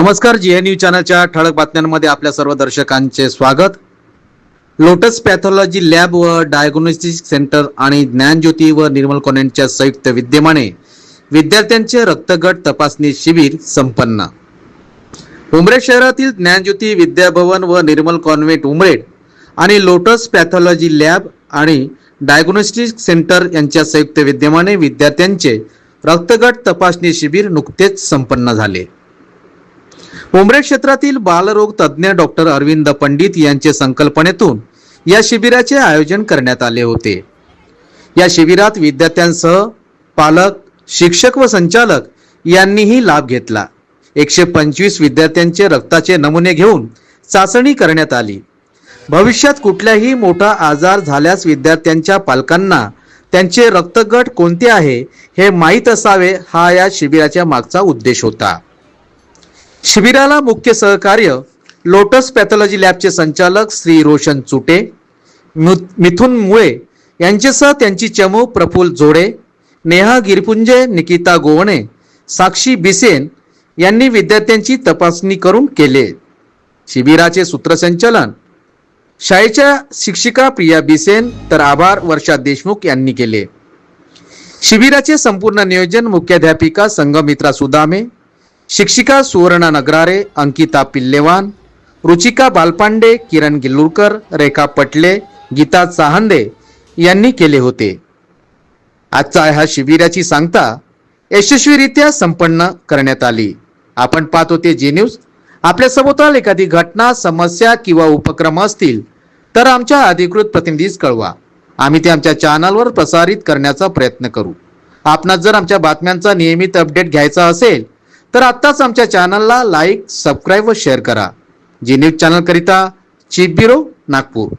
नमस्कार, जीएनयू चॅनलच्या ठळक बातम्यांमध्ये आपल्या सर्व दर्शकांचे स्वागत। लोटस पॅथॉलॉजी लॅब व डायग्नोस्टिक सेंटर आणि ज्ञानज्योती व निर्मल कॉन्व्हेंटच्या संयुक्त विद्यमाने विद्यार्थ्यांचे रक्तगट तपासणी शिबिर संपन्न। उमरेड शहरातील ज्ञानज्योती विद्याभवन व निर्मल कॉन्व्हेंट उमरेड आणि लोटस पॅथॉलॉजी लॅब आणि डायग्नोस्टिक सेंटर यांच्या संयुक्त विद्यमाने विद्यार्थ्यांचे रक्तगट तपासणी शिबिर नुकतेच संपन्न झाले। उमरेड क्षेत्रातील बालरोग तज्ञ डॉक्टर अरविंद पंडित यांच्या संकल्पनेतून या शिबिराचे आयोजन करण्यात आले होते। या शिबिरात विद्यार्थ्यांसह पालक, शिक्षक व संचालक यांनीही लाभ घेतला। 125 विद्यार्थ्यांचे रक्ताचे नमुने घेऊन चाचणी करण्यात आली। भविष्यात कुठलाही मोठा आजार झाल्यास विद्यार्थ्यांच्या पालकांना त्यांचे रक्तगट कोणते आहे हे माहीत असावे, हा या शिबिराच्या मागचा उद्देश होता। शिबिराला मुख्य सहकार्य लोटस पॅथॉलॉजी लॅबचे संचालक श्री रोशन चुटे, मिथुन मुळे यांच्यासह त्यांची चमू प्रफुल्ल जोडे, नेहा गिरपुंजे, निकिता गोवणे, साक्षी बिसेन यांनी विद्यार्थ्यांची तपासणी करून केले। शिबिराचे सूत्रसंचालन शाळेच्या शिक्षिका प्रिया बिसेन तर आभार वर्षा देशमुख यांनी केले। शिबिराचे संपूर्ण नियोजन मुख्याध्यापिका संघमित्रा सुदामे, शिक्षिका सुवर्णा नगरारे, अंकिता पिल्लेवान, रुचिका बालपांडे, किरण गिल्लुरकर, रेखा पटले, गीता चाहंदे यांनी केले होते। आजचा ह्या शिबिराची सांगता यशस्वीरित्या संपन्न करण्यात आली। आपण पाहत होते जी न्यूज। आपल्या सभोवताल एखादी घटना, समस्या किंवा उपक्रम असतील तर आमच्या अधिकृत प्रतिनिधीस कळवा। आम्ही ते आमच्या चॅनलवर प्रसारित करण्याचा प्रयत्न करू। आपणास जर आमच्या बातम्यांचा नियमित अपडेट घ्यायचा असेल तर आत्ताच आमच्या चॅनलला लाईक, सबस्क्राईब व शेअर करा। जी न्यूज चॅनल करिता चीफ ब्युरो, नागपूर।